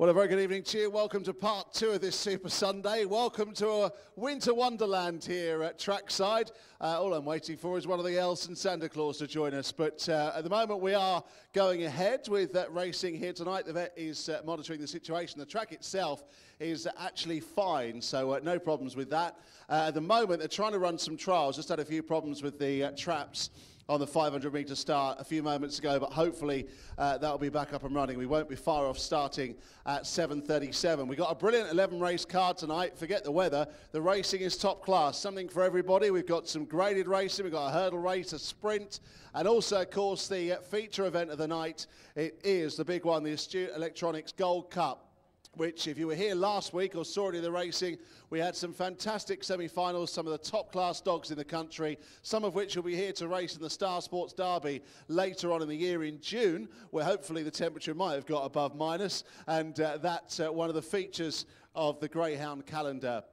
Well, a very good evening to you. Welcome to part 2 of this Super Sunday. Welcome to a winter wonderland here at Trackside. All I'm waiting for is one of the elves and Santa Claus to join us. But at the moment we are going ahead with racing here tonight. The vet is monitoring the situation. The track itself is actually fine, so no problems with that. At the moment they're trying to run some trials. Just had a few problems with the traps on the 500-metre start a few moments ago, but hopefully that'll be back up and running. We won't be far off starting at 7:37. We've got a brilliant 11-race card tonight. Forget the weather. The racing is top class. Something for everybody. We've got some graded racing. We've got a hurdle race, a sprint, and also, of course, the feature event of the night. It is the big one, the Astute Electronics Gold Cup, which, if you were here last week or saw any of the racing, we had some fantastic semi-finals, some of the top-class dogs in the country, some of which will be here to race in the Star Sports Derby later on in the year in June, where hopefully the temperature might have got above minus, and that's one of the features of the Greyhound calendar.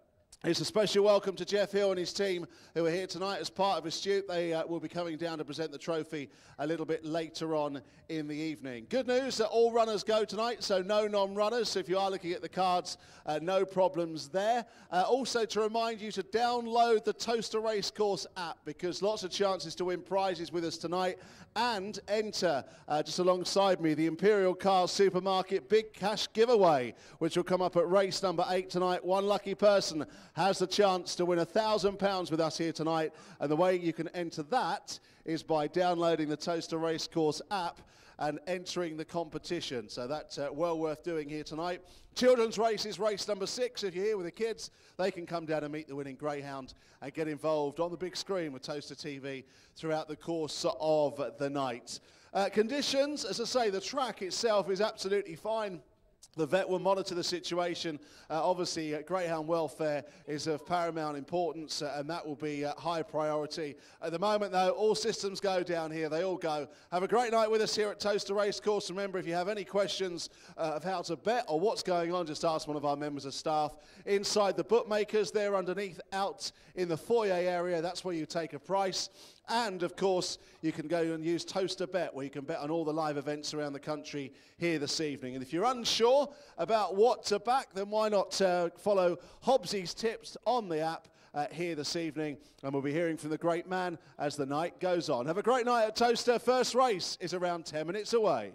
It's a special welcome to Jeff Hill and his team who are here tonight as part of Astute. They will be coming down to present the trophy a little bit later on in the evening. Good news that all runners go tonight, so no non-runners. So if you are looking at the cards, no problems there. Also to remind you to download the Towcester Racecourse app, because lots of chances to win prizes with us tonight, and enter, just alongside me, the Imperial Cars Supermarket Big Cash Giveaway, which will come up at race number 8 tonight. One lucky person has the chance to win £1,000 with us here tonight, and the way you can enter that is by downloading the Towcester Racecourse app and entering the competition. So that's well worth doing here tonight. Children's race is race number 6. If you're here with the kids, they can come down and meet the winning Greyhound and get involved on the big screen with Towcester TV throughout the course of the night. Conditions, as I say, the track itself is absolutely fine. The vet will monitor the situation. Obviously, Greyhound welfare is of paramount importance, and that will be high priority. At the moment, though, all systems go down here. They all go. Have a great night with us here at Towcester Racecourse. Remember, if you have any questions of how to bet or what's going on, just ask one of our members of staff. Inside the bookmakers, they're underneath out in the foyer area. That's where you take a price. And, of course, you can go and use Towcester Bet, where you can bet on all the live events around the country here this evening. And if you're unsure about what to back, then why not follow Hobbsy's tips on the app here this evening. And we'll be hearing from the great man as the night goes on. Have a great night at Towcester. First race is around 10 minutes away.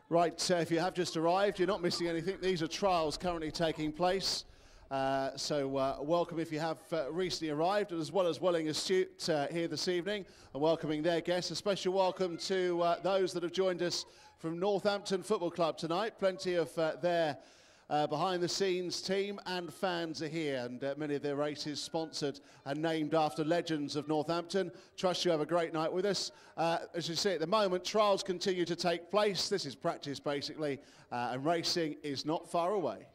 Right, if you have just arrived, you're not missing anything. These are trials currently taking place. So welcome if you have recently arrived, as well as Welling Astute here this evening, and welcoming their guests. A special welcome to those that have joined us from Northampton Football Club tonight. Plenty of their behind-the-scenes team and fans are here, and many of their races sponsored and named after legends of Northampton. Trust you have a great night with us. As you see at the moment, trials continue to take place. This is practice basically, and racing is not far away.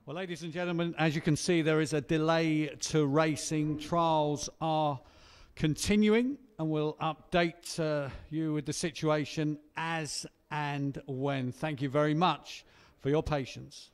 Well, ladies and gentlemen, as you can see, there is a delay to racing. Trials are continuing, and we'll update you with the situation as and when. Thank you very much for your patience.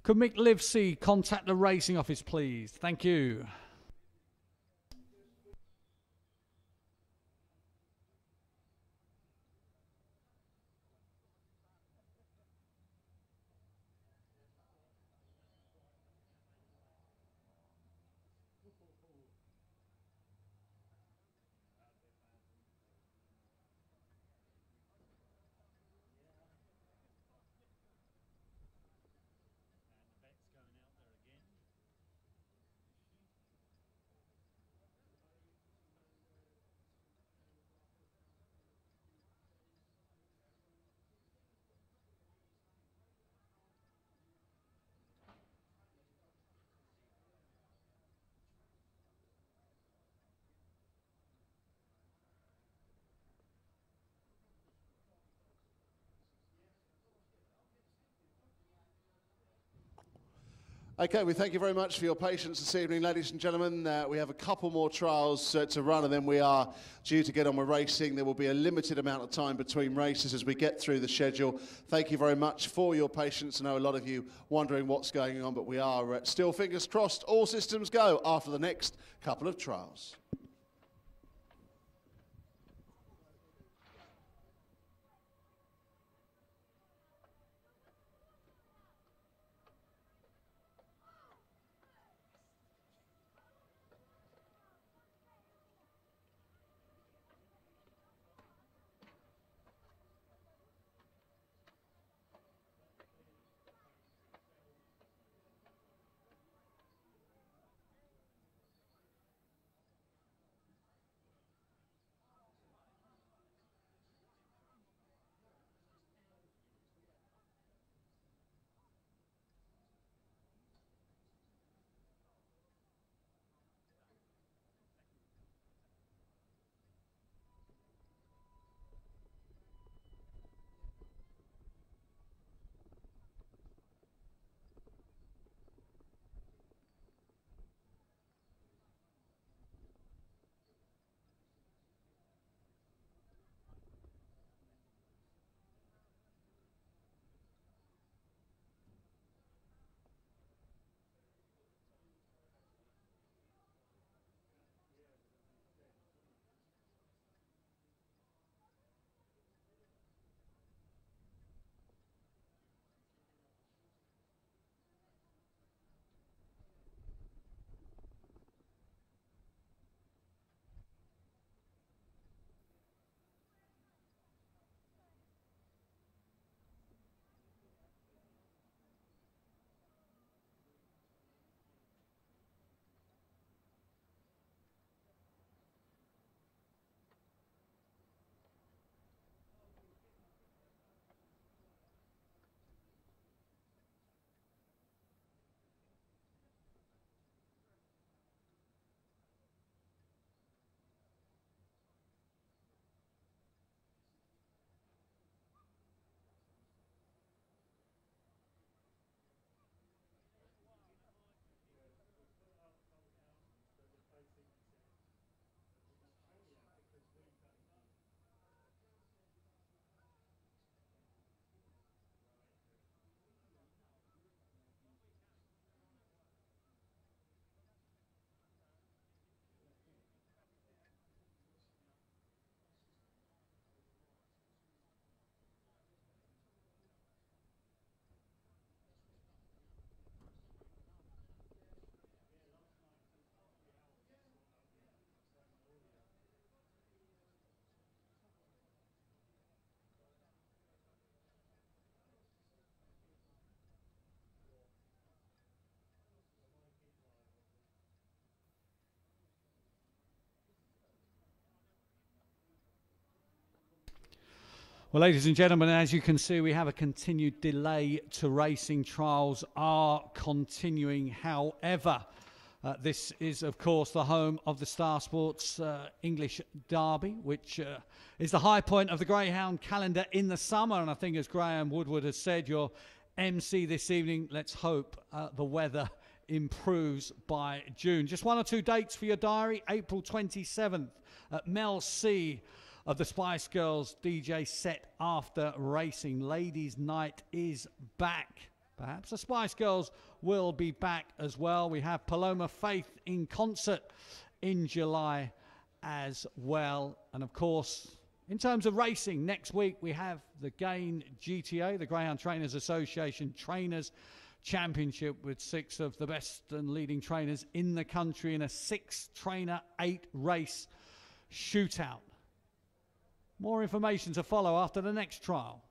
Could Mick Livesey contact the racing office, please? Thank you. Okay, we thank you very much for your patience this evening, ladies and gentlemen. We have a couple more trials to run, and then we are due to get on with racing. There will be a limited amount of time between races as we get through the schedule. Thank you very much for your patience. I know a lot of you wondering what's going on, but we are still fingers crossed, all systems go after the next couple of trials. Well, ladies and gentlemen, as you can see, we have a continued delay to racing. Trials are continuing. However, this is, of course, the home of the Star Sports English Derby, which is the high point of the Greyhound calendar in the summer. And I think, as Graham Woodward has said, your MC this evening, let's hope the weather improves by June. Just one or two dates for your diary. April 27th at Mel C of the Spice Girls DJ set after racing. Ladies' night is back Perhaps the Spice Girls will be back as well. We have Paloma Faith in concert in July as well. And of course, in terms of racing, next week we have the GAIN GTA, the Greyhound Trainers Association Trainers Championship, with 6 of the best and leading trainers in the country in a 6-trainer, 8-race shootout. More information to follow after the next trial.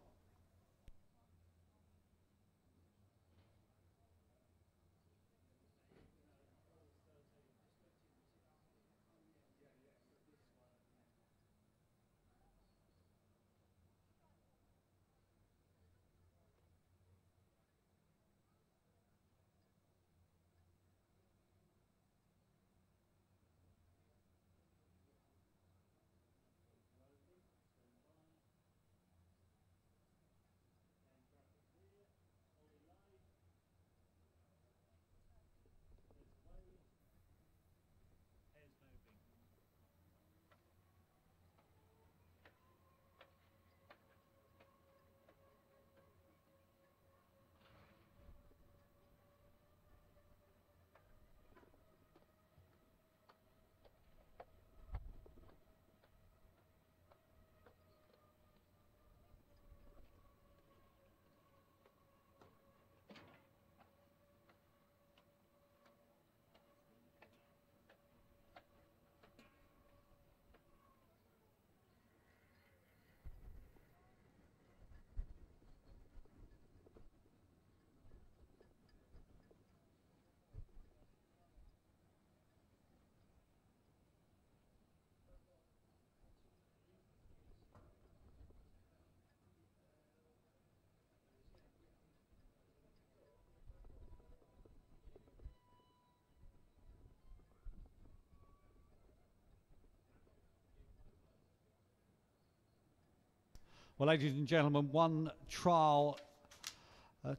Well, ladies and gentlemen, one trial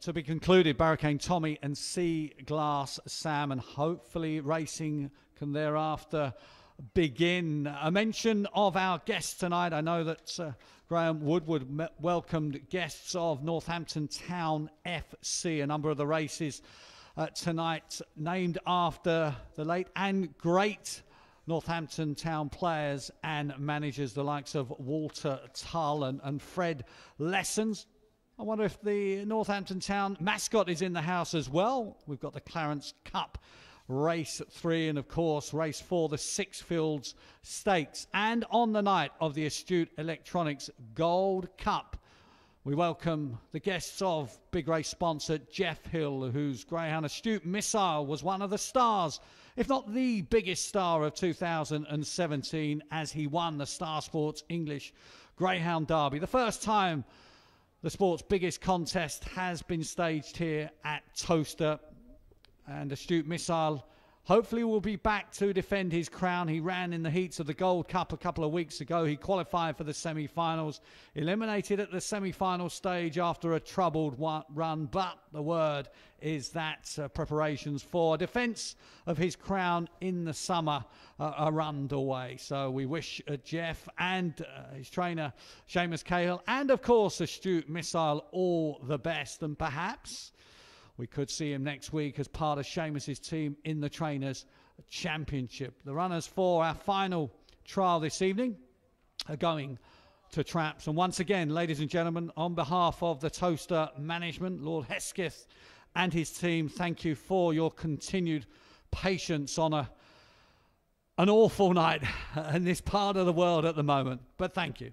to be concluded. Barricane Tommy and Sea Glass Sam, and hopefully racing can thereafter begin. A mention of our guests tonight. I know that Graham Woodward welcomed guests of Northampton Town FC. A number of the races tonight named after the late and great Northampton Town players and managers, the likes of Walter Tull and Fred Lessons. I wonder if the Northampton Town mascot is in the house as well. We've got the Clarence Cup Race 3 and, of course, Race 4, the Sixfields Stakes. And on the night of the Astute Electronics Gold Cup, we welcome the guests of big race sponsor Jeff Hill, whose Greyhound Astute Missile was one of the stars, if not the biggest star of 2017, as he won the Star Sports English Greyhound Derby. The first time the sport's biggest contest has been staged here at Towcester, and Astute Missile hopefully will be back to defend his crown. He ran in the heats of the Gold Cup a couple of weeks ago. He qualified for the semi-finals, eliminated at the semi-final stage after a troubled run, but the word is that preparations for defence of his crown in the summer are underway. So we wish Jeff and his trainer Seamus Cahill, and of course Astute Missile, all the best, and perhaps we could see him next week as part of Seamus's team in the Trainers' Championship. The runners for our final trial this evening are going to Traps. And once again, ladies and gentlemen, on behalf of the Towcester management, Lord Hesketh and his team, thank you for your continued patience on an awful night in this part of the world at the moment. But thank you.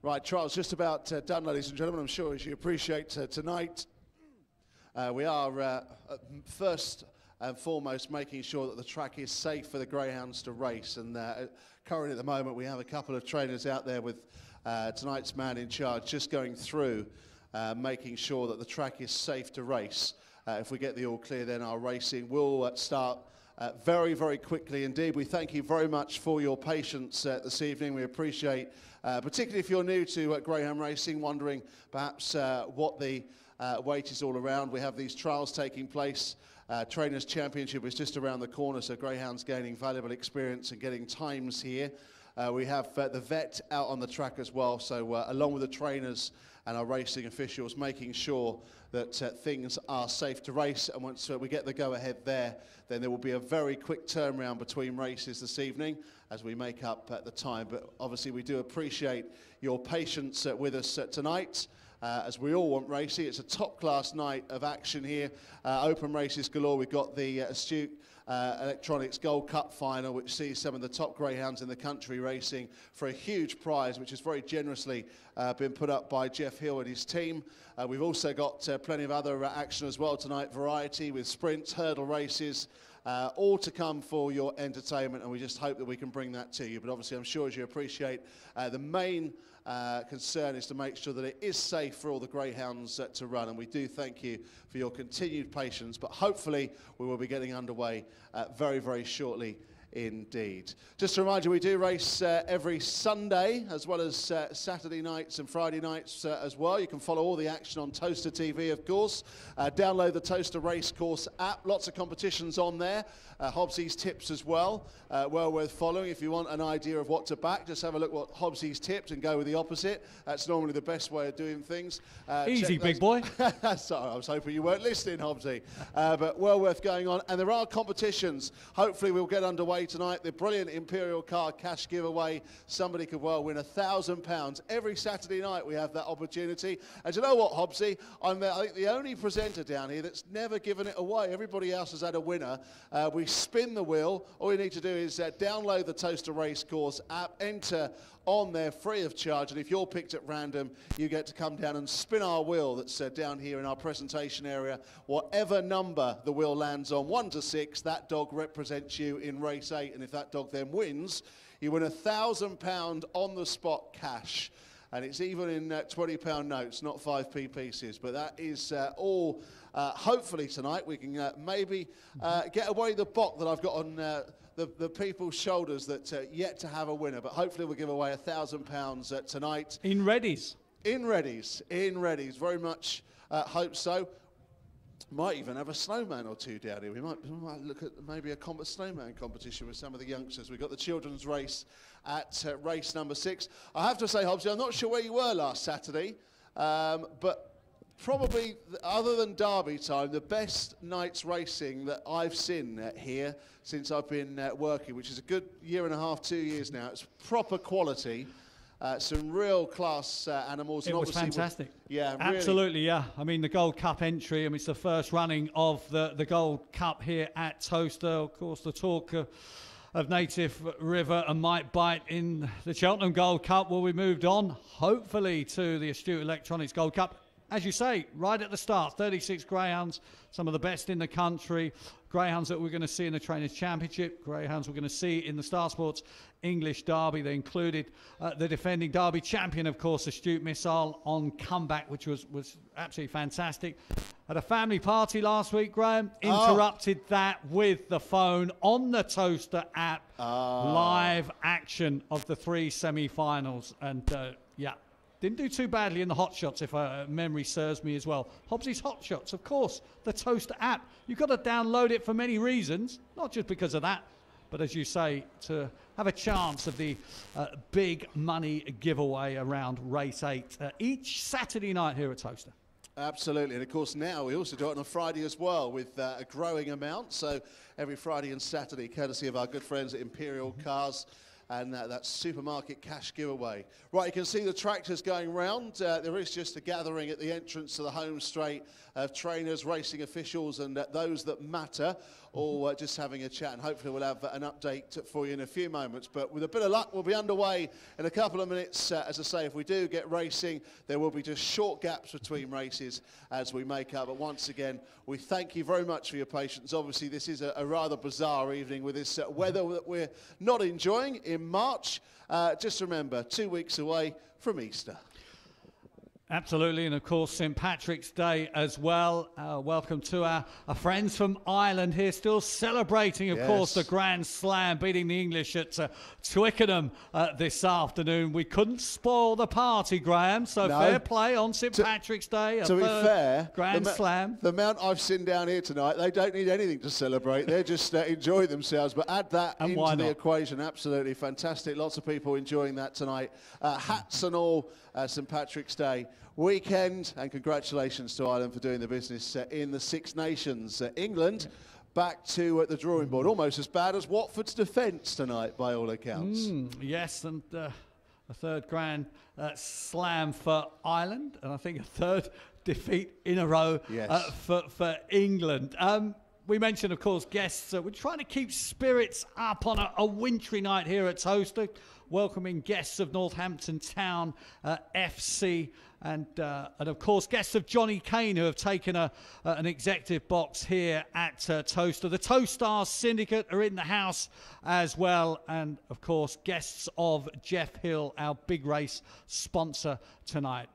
Right, trial's just about done, ladies and gentlemen. I'm sure as you appreciate tonight, we are first and foremost making sure that the track is safe for the greyhounds to race. And currently at the moment we have a couple of trainers out there with tonight's man in charge just going through making sure that the track is safe to race. If we get the all clear, then our racing will start very, very quickly indeed. We thank you very much for your patience this evening. We appreciate, particularly if you're new to greyhound racing, wondering perhaps what the wait is all around. We have these trials taking place. Trainers' Championship is just around the corner, so greyhounds gaining valuable experience and getting times here. We have the vet out on the track as well, so along with the trainers and our racing officials, making sure that things are safe to race. And once we get the go-ahead there, then there will be a very quick turnaround between races this evening as we make up the time. But obviously we do appreciate your patience with us tonight. As we all want racing, it's a top-class night of action here. Open races galore. We've got the Astute Electronics Gold Cup final, which sees some of the top greyhounds in the country racing for a huge prize, which has very generously been put up by Jeff Hill and his team. We've also got plenty of other action as well tonight, variety with sprints, hurdle races, all to come for your entertainment, and we just hope that we can bring that to you. But obviously I'm sure as you appreciate, the main concern is to make sure that it is safe for all the greyhounds to run, and we do thank you for your continued patience, but hopefully we will be getting underway very, very shortly indeed. Just to remind you, we do race every Sunday as well as Saturday nights and Friday nights as well. You can follow all the action on Towcester TV, of course. Download the Towcester Racecourse app. Lots of competitions on there. Hobbsy's tips as well. Well worth following. If you want an idea of what to back, just have a look what Hobbsy's tipped and go with the opposite. That's normally the best way of doing things. Easy, big boy. Sorry, I was hoping you weren't listening, Hobbsy. But well worth going on. And there are competitions. Hopefully we'll get underway tonight. The brilliant Imperial Car cash giveaway. Somebody could well win £1,000. Every Saturday night we have that opportunity. And you know what, Hobbsy? I think the only presenter down here that's never given it away. Everybody else has had a winner. We spin the wheel. All you need to do is download the Towcester Racecourse app, enter on there free of charge, and if you're picked at random, you get to come down and spin our wheel that's down here in our presentation area. Whatever number the wheel lands on, 1 to 6, that dog represents you in race 8, and if that dog then wins, you win £1,000 on the spot cash. And it's even in £20 notes, not 5p pieces. But that is all, hopefully tonight, we can maybe get away the bock that I've got on the people's shoulders that yet to have a winner. But hopefully we'll give away £1,000 tonight. In Reddies. In Reddies, in Reddies. Very much hope so. Might even have a snowman or two down here. We might look at maybe a snowman competition with some of the youngsters. We've got the children's race at race number 6. I have to say, Hobbsy, I'm not sure where you were last Saturday, but probably, other than Derby time, the best night's racing that I've seen here since I've been working, which is a good year and a half, 2 years now. It's proper quality. Some real class animals. It was fantastic. Yeah, absolutely, really. Yeah. I mean, the Gold Cup entry, I mean, it's the first running of the Gold Cup here at Towcester. Of course, the talk of Native River and Might Bite in the Cheltenham Gold Cup. Well, we moved on, hopefully, to the Astute Electronics Gold Cup. As you say, right at the start, 36 greyhounds, some of the best in the country. Greyhounds that we're going to see in the Trainers' Championship. Greyhounds we're going to see in the Star Sports English Derby. They included the defending Derby champion, of course, Astute Missile on comeback, which was absolutely fantastic. Had a family party last week, Graham. Interrupted that with the phone on the Towcester app. Live action of the 3 semi-finals. And, yeah. Didn't do too badly in the hot shots, if memory serves me as well. Hobbsy's hot shots, of course, the Towcester app. You've got to download it for many reasons, not just because of that, but as you say, to have a chance of the big money giveaway around race 8 each Saturday night here at Towcester. Absolutely, and of course now we also do it on a Friday as well with a growing amount. So every Friday and Saturday, courtesy of our good friends at Imperial Cars, and that supermarket cash giveaway. Right, you can see the tractors going round. There is just a gathering at the entrance to the home straight of trainers, racing officials, and those that matter. all just having a chat, and hopefully we'll have an update for you in a few moments. But with a bit of luck, we'll be underway in a couple of minutes. As I say, if we do get racing, there will be just short gaps between races as we make up. But once again, we thank you very much for your patience. Obviously, this is a rather bizarre evening with this weather that we're not enjoying in March. Just remember, 2 weeks away from Easter. Absolutely, and of course St Patrick's Day as well. Welcome to our friends from Ireland here, still celebrating, of course, the Grand Slam, beating the English at Twickenham this afternoon. We couldn't spoil the party, Graham, so fair play on St Patrick's Day. To be fair, Grand Slam. The amount I've seen down here tonight, they don't need anything to celebrate. They're just enjoying themselves. But add that into the equation, absolutely fantastic. Lots of people enjoying that tonight. Hats and all, St Patrick's Day weekend, and congratulations to Ireland for doing the business in the Six Nations. England back to the drawing board, almost as bad as Watford's defence tonight by all accounts. Yes, and a third Grand Slam for Ireland, and I think a third defeat in a row for England. We mentioned, of course, guests. We're trying to keep spirits up on a wintry night here at Towcester, welcoming guests of Northampton Town FC, and of course guests of Johnny Kane, who have taken an executive box here at Towcester. The Towstars Syndicate are in the house as well, and of course guests of Jeff Hill, our big race sponsor tonight.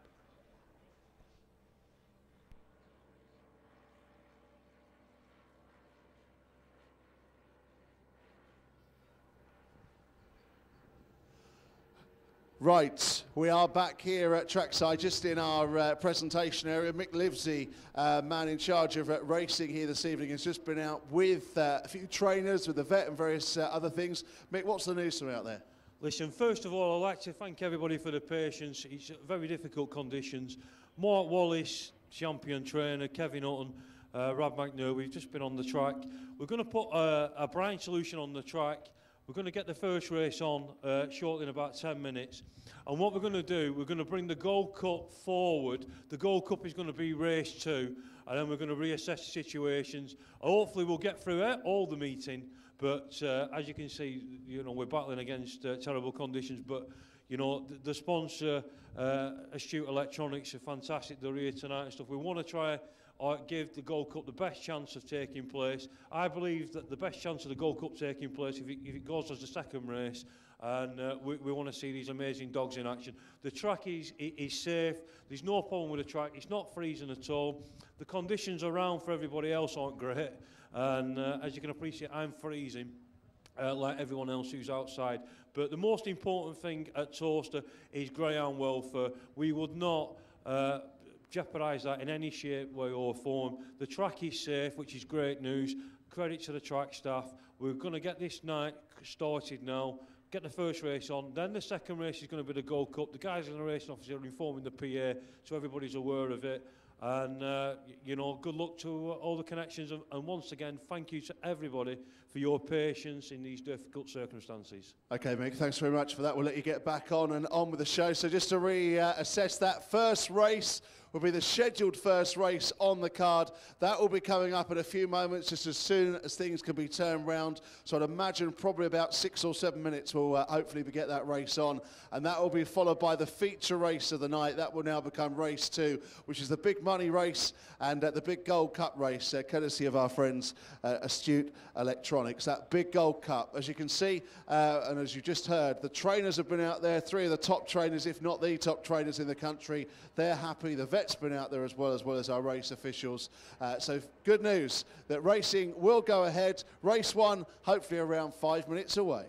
Right, we are back here at Trackside, just in our presentation area. Mick Livesey, man in charge of racing here this evening, has just been out with a few trainers, with the vet and various other things. Mick, what's the news from out there? Listen, first of all, I'd like to thank everybody for the patience. It's very difficult conditions. Mark Wallace, champion trainer, Kevin Hutton, Rob McNeil, we've just been on the track. We're going to put a brine solution on the track. We're going to get the first race on shortly in about 10 minutes. And what we're going to do, we're going to bring the Gold Cup forward. The Gold Cup is going to be race 2, and then we're going to reassess the situations. Hopefully we'll get through all the meeting, but as you can see, you know, we're battling against terrible conditions. But you know, the sponsor, Astute Electronics, are fantastic. They're here tonight and stuff. We want to try give the Gold Cup the best chance of taking place. I believe that the best chance of the Gold Cup taking place if it goes as the second race, and we want to see these amazing dogs in action. The track is safe. There's no problem with the track. It's not freezing at all. The conditions around for everybody else aren't great, and as you can appreciate, I'm freezing like everyone else who's outside. But the most important thing at Towcester is Greyhound welfare. We would not jeopardise that in any shape, way or form. The track is safe, which is great news. Credit to the track staff. We're going to get this night started now, get the first race on, then the second race is going to be the Gold Cup. The guys in the racing office are informing the PA, so everybody's aware of it. And you know, good luck to all the connections, and once again, thank you to everybody for your patience in these difficult circumstances. Okay, Mick, thanks very much for that. We'll let you get back on and on with the show. So just to reassess that first race will be the scheduled first race on the card. That will be coming up in a few moments, just as soon as things can be turned round. So I'd imagine probably about 6 or 7 minutes we'll hopefully get that race on. And that will be followed by the feature race of the night. That will now become race 2, which is the big money race and the big Gold Cup race, courtesy of our friends Astute Electronics. That big Gold Cup, as you can see, and as you just heard, the trainers have been out there, 3 of the top trainers, if not the top trainers in the country. They're happy. The vet's been out there as well as our race officials. So good news that racing will go ahead. Race 1, hopefully around 5 minutes away.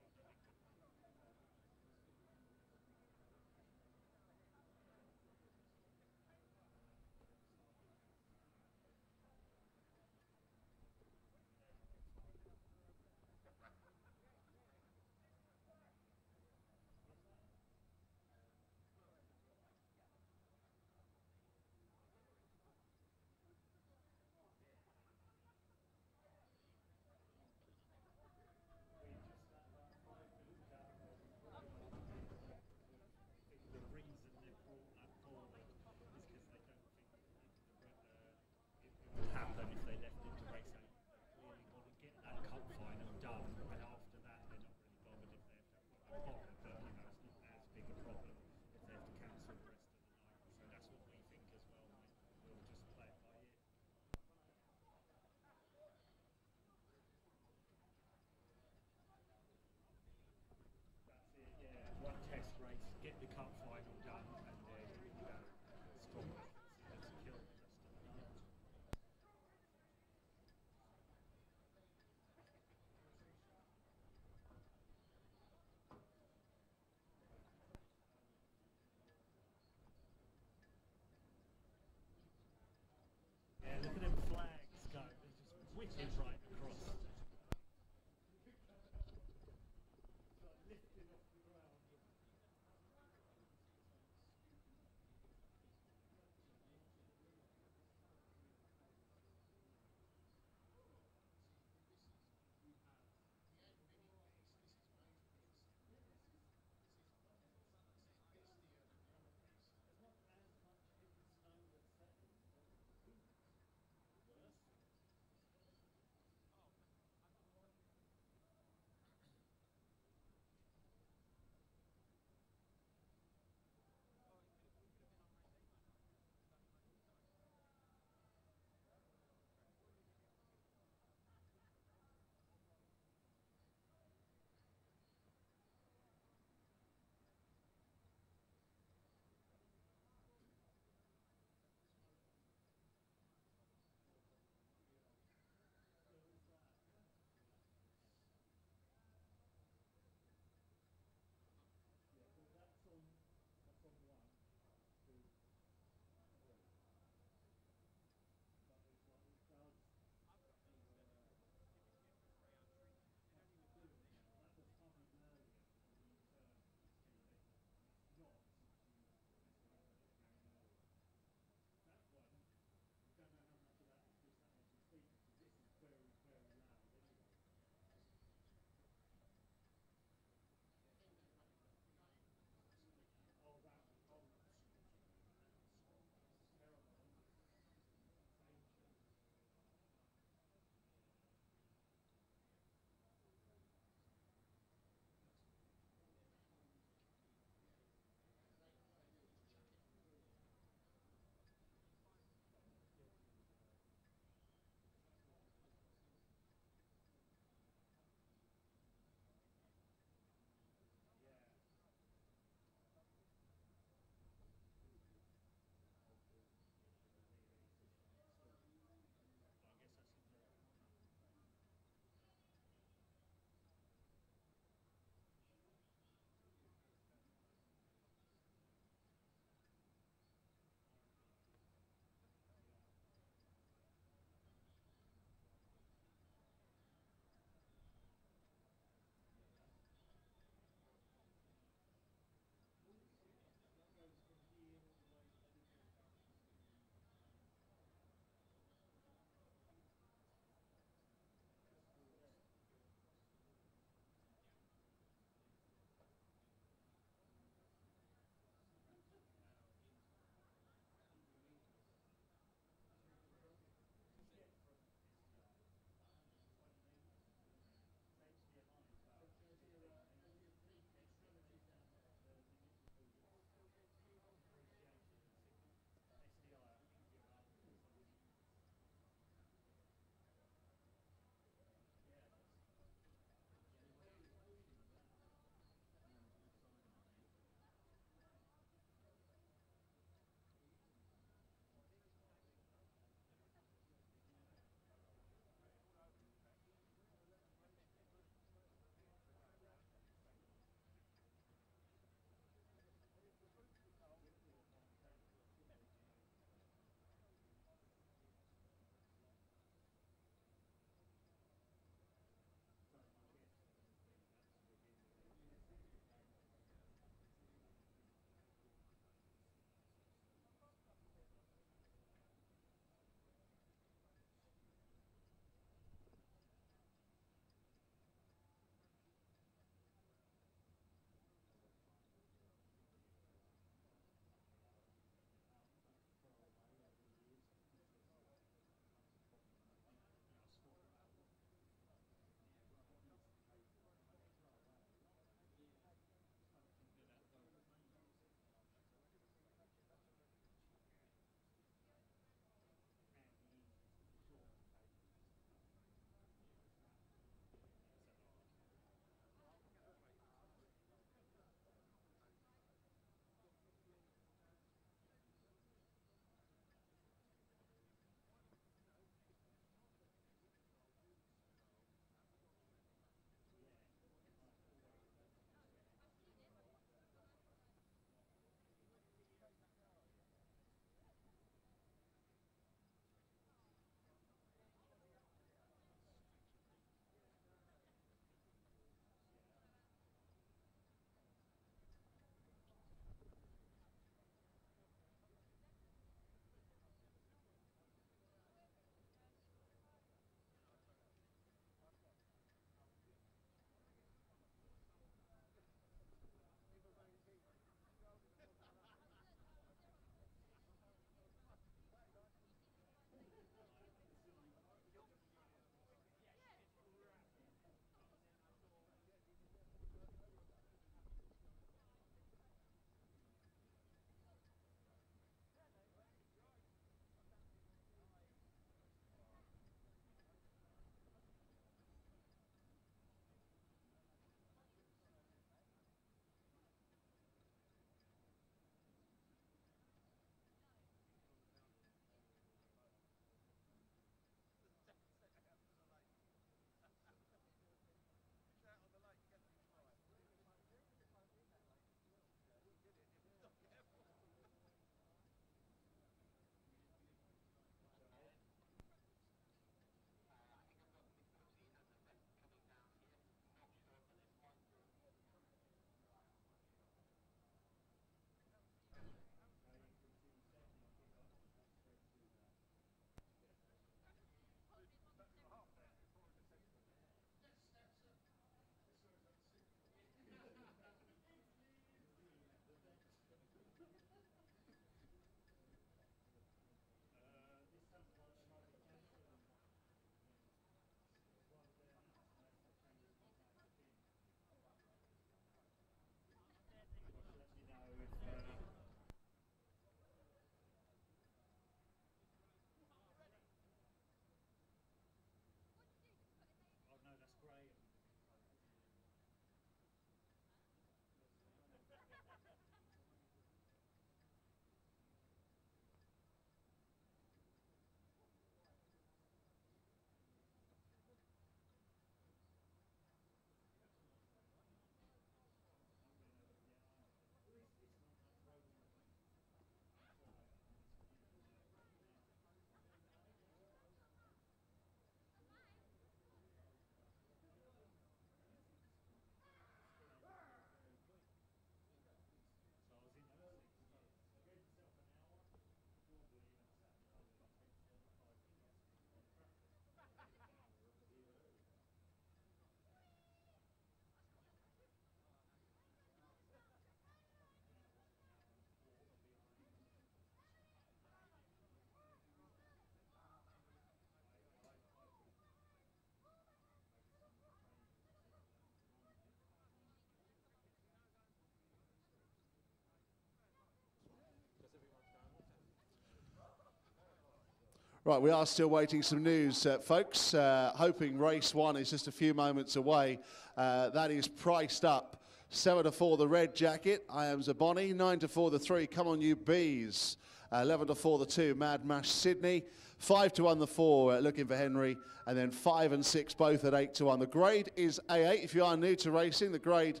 Right, we are still waiting some news, folks. Hoping race 1 is just a few moments away. That is priced up. 7 to 4, the red jacket. I am Zaboni. 9 to 4, the 3. Come on, you bees. 11 to 4, the 2. Mad Mash Sydney. 5 to 1, the 4. Looking for Henry. And then 5 and 6, both at 8 to 1. The grade is A8. If you are new to racing, the grade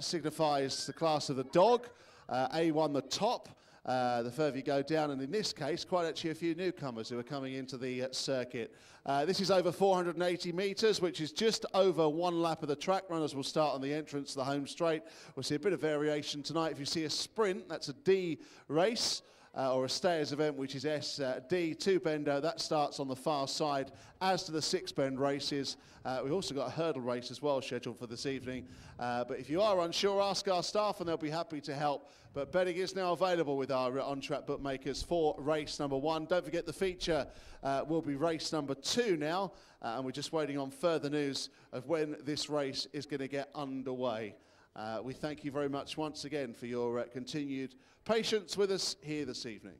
signifies the class of the dog. A1, the top. The further you go down, and in this case, quite actually a few newcomers who are coming into the circuit. This is over 480 metres, which is just over 1 lap of the track. Runners will start on the entrance to the home straight. We'll see a bit of variation tonight. If you see a sprint, that's a D race. Or a stayers event, which is SD, 2-bender, that starts on the far side, as to the 6-bend races. We've also got a hurdle race as well scheduled for this evening. But if you are unsure, ask our staff and they'll be happy to help. But betting is now available with our on-track bookmakers for race number 1. Don't forget the feature will be race number 2 now, and we're just waiting on further news of when this race is going to get underway. We thank you very much once again for your continued patience with us here this evening.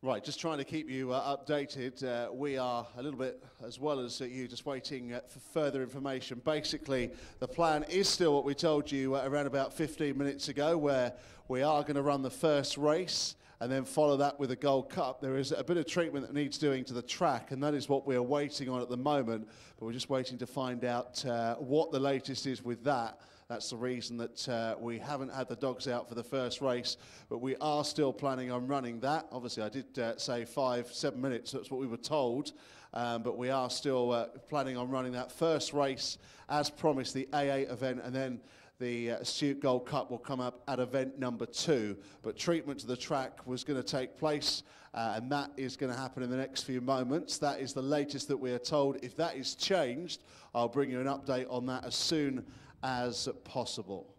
Right, just trying to keep you updated. We are a little bit, as well as you, just waiting for further information. Basically, the plan is still what we told you around about 15 minutes ago, where we are going to run the first race and then follow that with a Gold Cup. There is a bit of treatment that needs doing to the track, and that is what we're waiting on at the moment. But we're just waiting to find out what the latest is with that. That's the reason that we haven't had the dogs out for the first race, but we are still planning on running that. Obviously, I did say 5-7 minutes, that's what we were told, but we are still planning on running that first race as promised, the AA event, and then the Astute Gold Cup will come up at event number 2. But treatment to the track was going to take place, and that is going to happen in the next few moments. That is the latest that we are told. If that is changed, I'll bring you an update on that as soon as possible.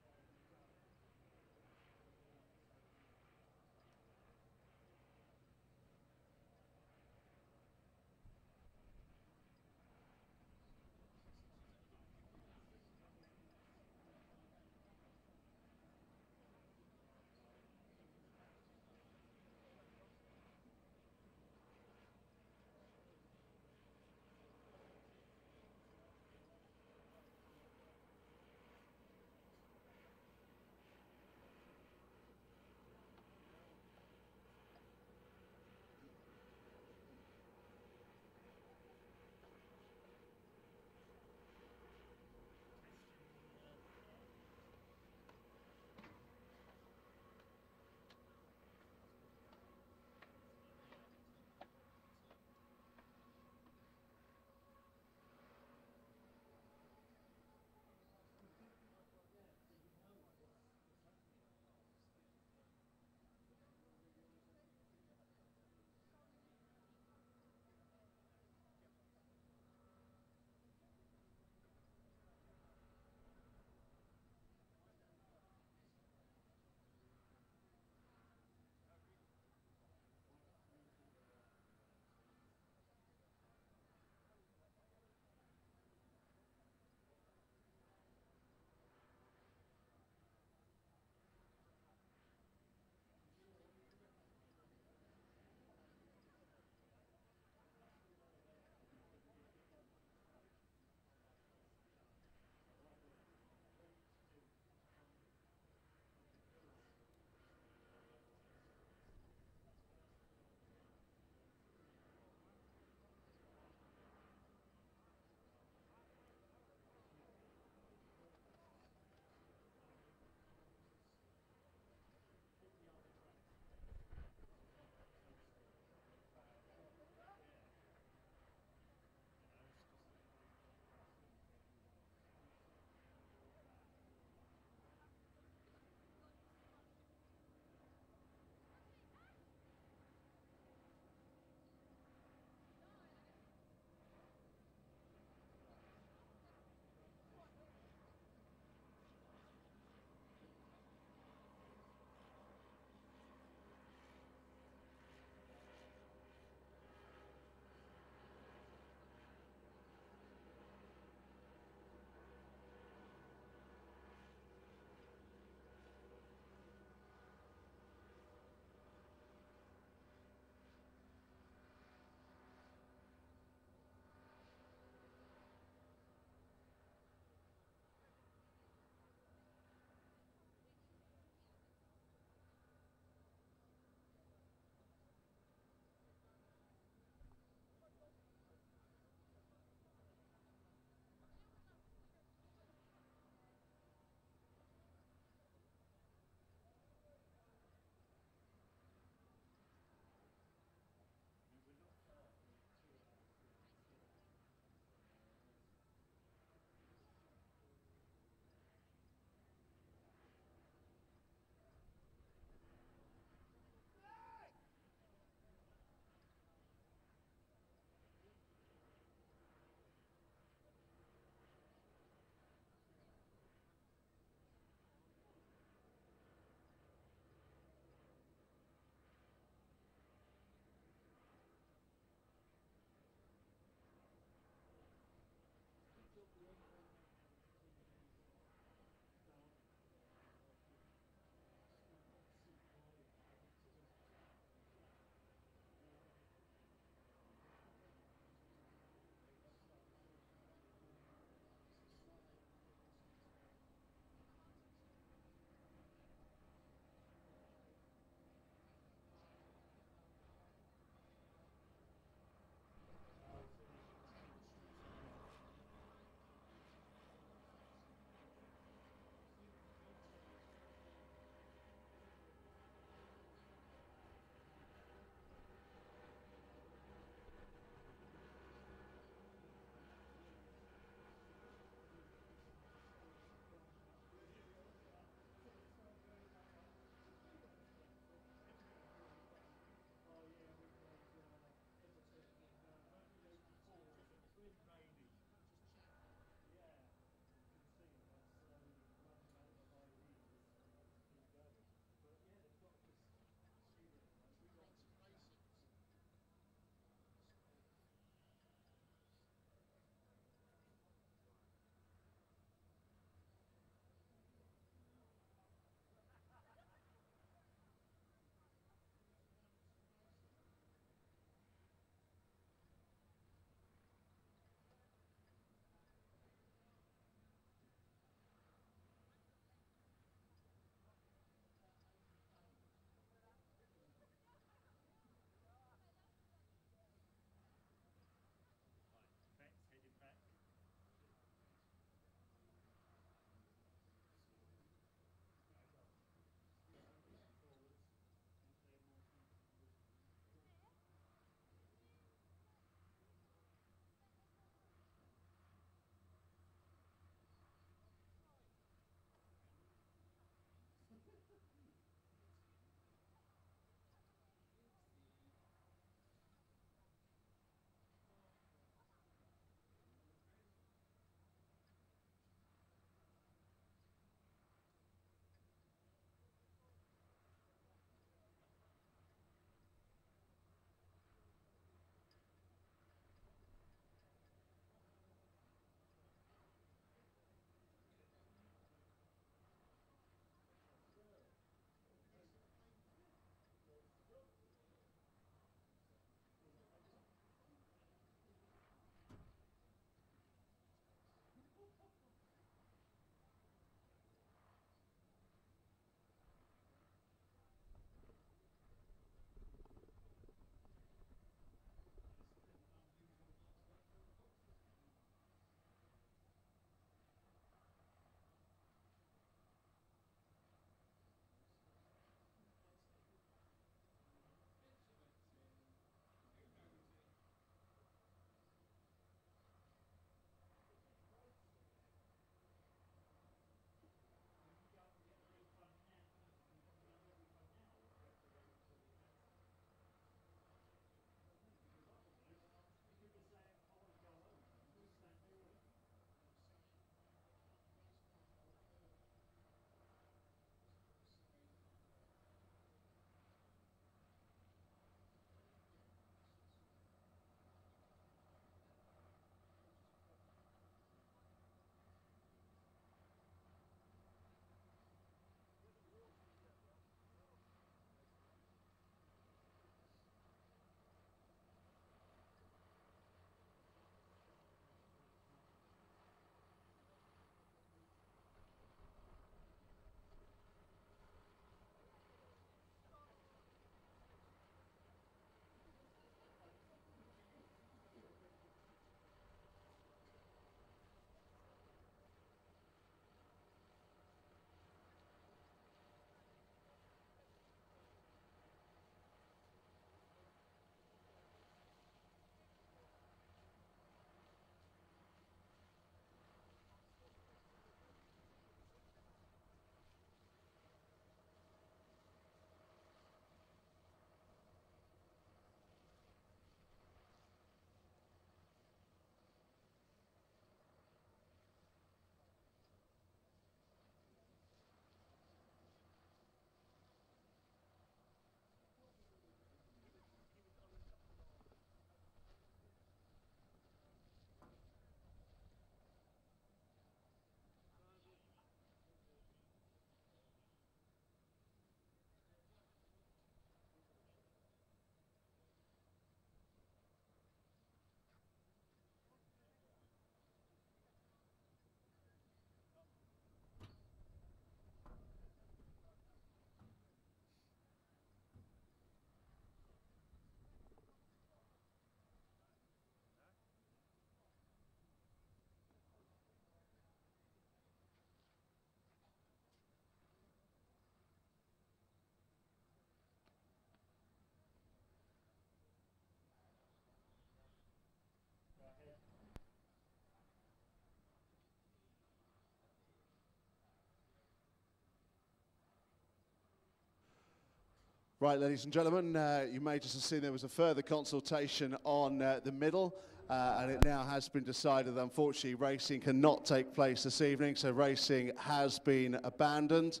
Right, ladies and gentlemen, you may just have seen there was a further consultation on the middle, and it now has been decided that unfortunately racing cannot take place this evening, so racing has been abandoned.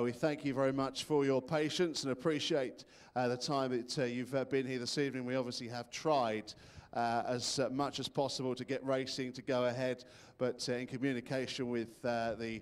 We thank you very much for your patience and appreciate the time that you've been here this evening. We obviously have tried as much as possible to get racing to go ahead, but in communication with the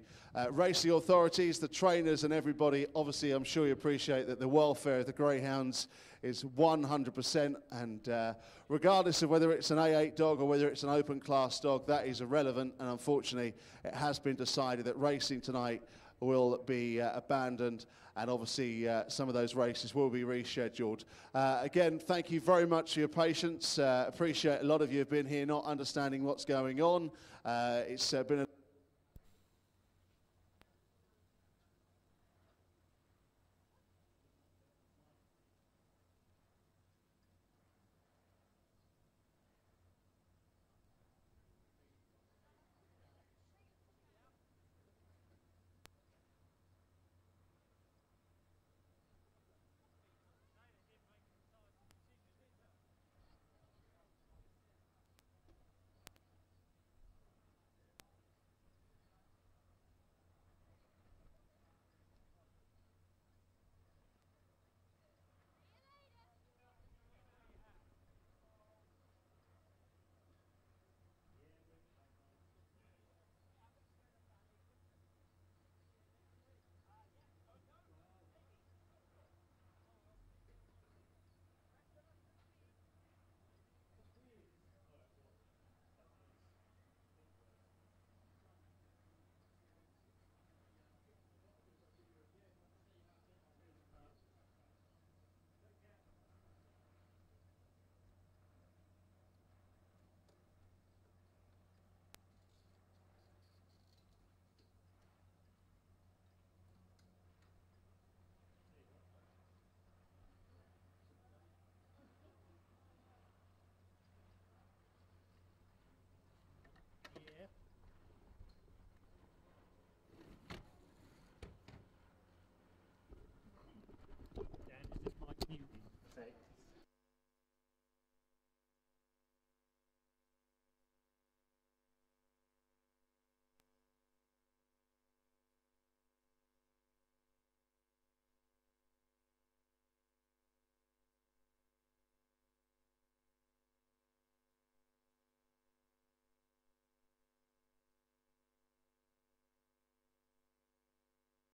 racing authorities, the trainers and everybody, obviously I'm sure you appreciate that the welfare of the Greyhounds is 100%, and regardless of whether it's an A8 dog or whether it's an open class dog, that is irrelevant, and unfortunately it has been decided that racing tonight will be abandoned, and obviously some of those races will be rescheduled. Again, thank you very much for your patience. Appreciate a lot of you have been here not understanding what's going on. It's been a